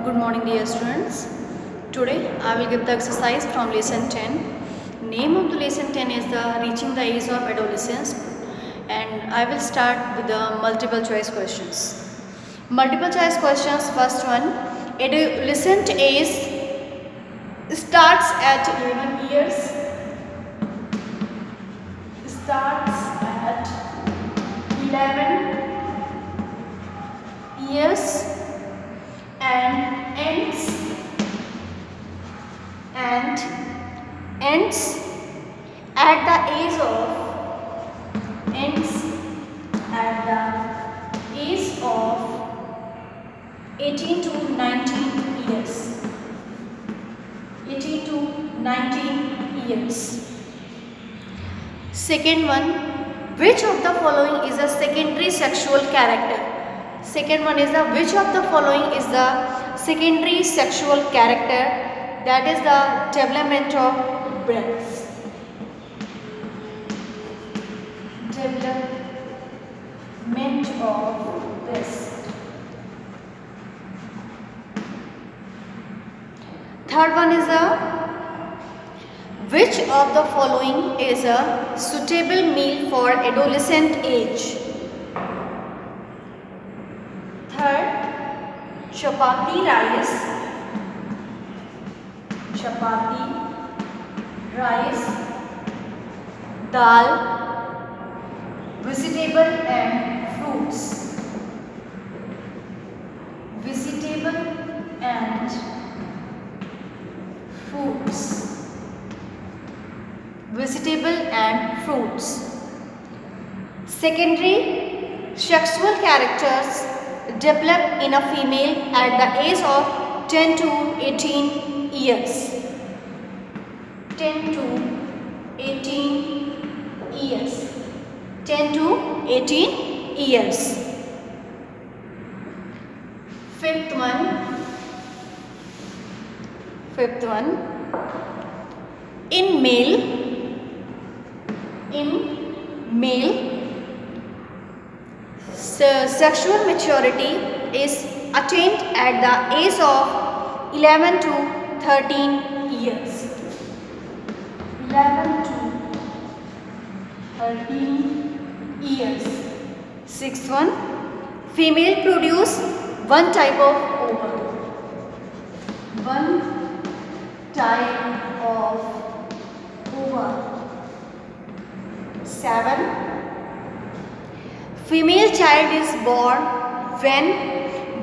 Good morning, dear students. Today I will give the exercise from lesson 10. Name of the lesson 10 is the reaching the age of adolescence, and I will start with the multiple choice questions. Multiple choice questions. First one, adolescent age starts at 11 years. Starts at 11 years and ends at the age of 18 to 19 years. 18 to 19 years. Second one, which of the following is a secondary sexual character? Second one is the which of the following is the secondary sexual character? That is the development of breasts. Development of breast. Third one is the which of the following is a suitable meal for adolescent age? Third, chapati rice, dal, vegetable and fruits. Vegetable and fruits. Vegetable and fruits. Secondary sexual characters develop in a female at the age of 10 to 18 years. 10 to 18 years. 10 to 18 years. Fifth one. In male, sexual maturity is attained at the age of 11 to 13 years. 11 to 13 years. Sixth one, female produce one type of ovum. One type of ovum. 7. Female child is born when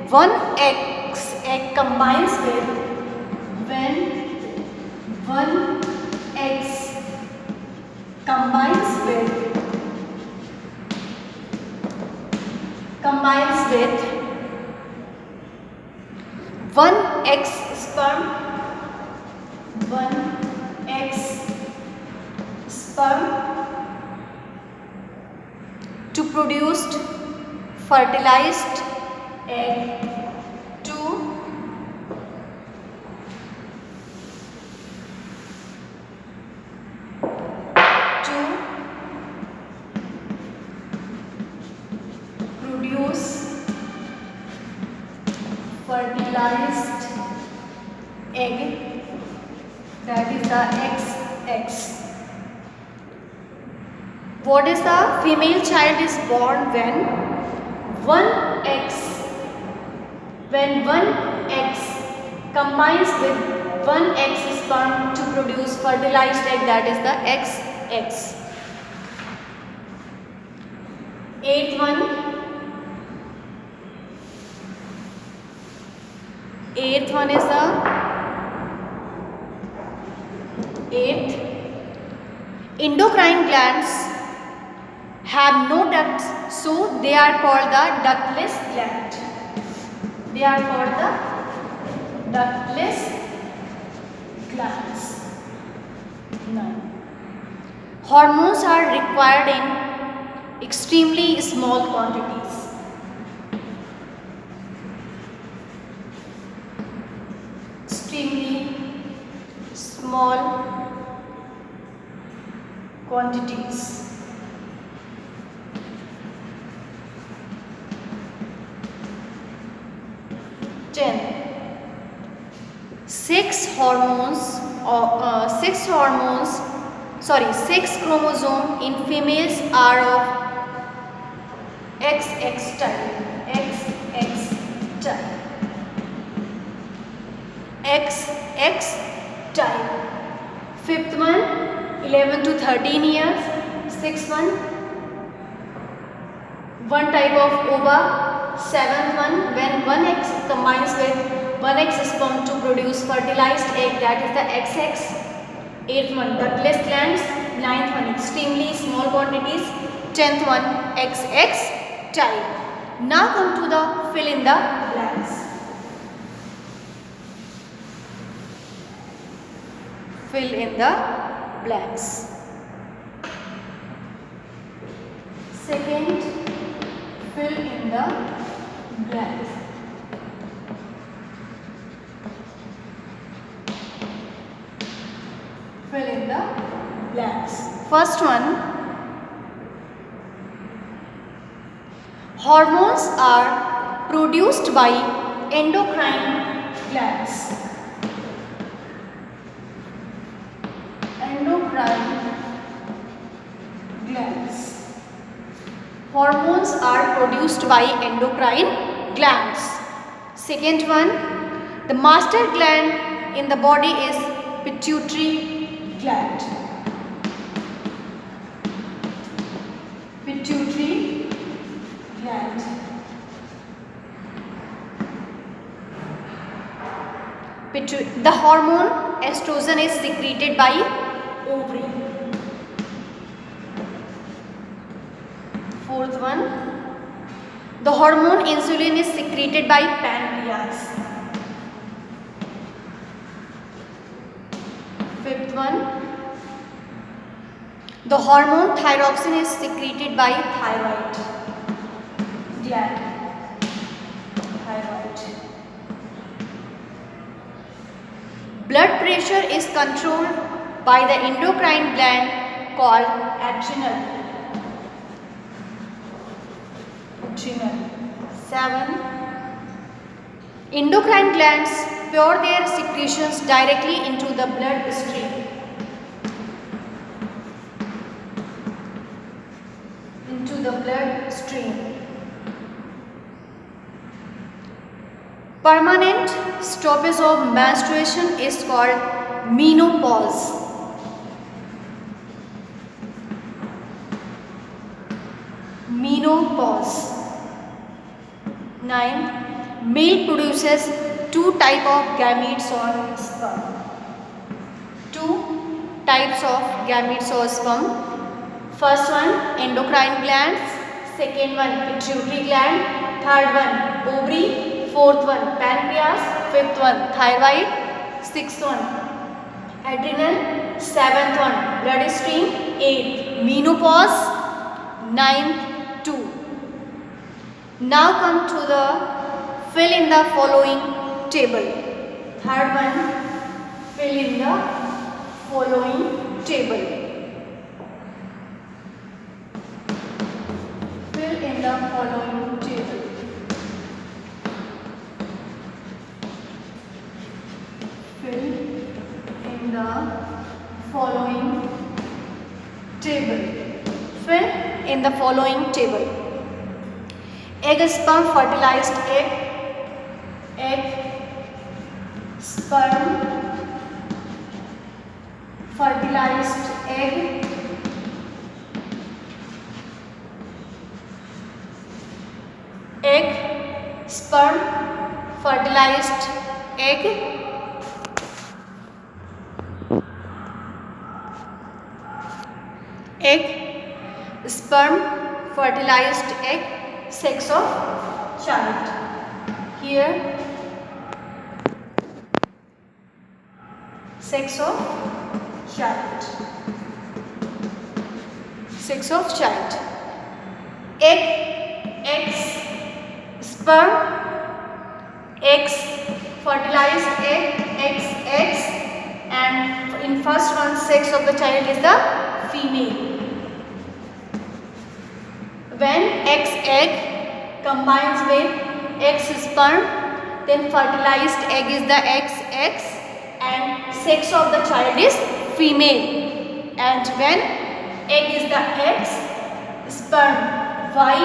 one egg combines with one X sperm to produce fertilized egg to produce fertilized egg, that is the XX. What is the female child is born when one X combines with one X sperm to produce fertilized egg, that is the XX. Eighth one is the endocrine glands have no ducts, so they are called the ductless gland. They are called the ductless glands. 9. Hormones are required in extremely small quantities. Extremely small quantities. 10. six chromosomes in females are of XX type. XX type. Fifth one, 11 to 13 years. Sixth one type of ova. Seventh one, when one X combines with one X sperm to produce fertilized egg, that is the XX. Eighth one, ductless glands. Ninth one, extremely small quantities. 10th one, XX type. Now come to the fill in the blanks. Fill in the blanks. Second, fill in the blanks. Fill in the blanks. First one, hormones are produced by endocrine glands. Endocrine glands. Hormones are produced by endocrine glands. Second one, the master gland in the body is pituitary gland. Pituitary gland. The hormone estrogen is secreted by ovary. Fourth one, the hormone insulin is secreted by pancreas. Fifth one, the hormone thyroxine is secreted by thyroid gland. Thyroid. Blood pressure is controlled by the endocrine gland called adrenal. Adrenal. 7. Endocrine glands pour their secretions directly into the blood stream. Into the blood stream. Permanent stoppage of menstruation is called menopause. Menopause. 9. Male produces two types of gametes or sperm. Two types of gametes or sperm. First one, endocrine glands. Second one, pituitary gland. Third one, ovary. Fourth one, pancreas. Fifth one, thyroid. Sixth one, adrenal. Seventh one, bloodstream. Eighth, menopause. Ninth, 2. Now come to the fill in the following table. Third one, fill in the following table. Fill in the following table. Fill in the following table. Fill in the following table. Egg, sperm, fertilized egg. Egg, sperm, fertilized egg. Egg, sperm, fertilized egg. Egg, sperm, fertilized egg, sex of child. Here, sex of child. Sex of child. Egg, eggs, sperm, eggs, fertilized egg, eggs, and in first one, sex of the child is the female. When X egg combines with X sperm, then fertilized egg is the XX, and sex of the child is female. And when egg is the X, sperm Y,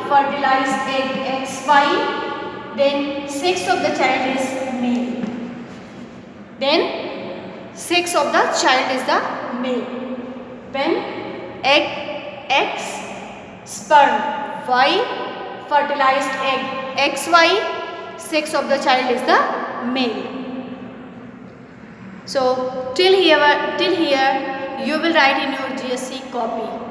fertilized egg XY, then sex of the child is male. Then sex of the child is the male. When egg X, sperm Y, fertilized egg XY, sex of the child is the male. So till here you will write in your GSC copy.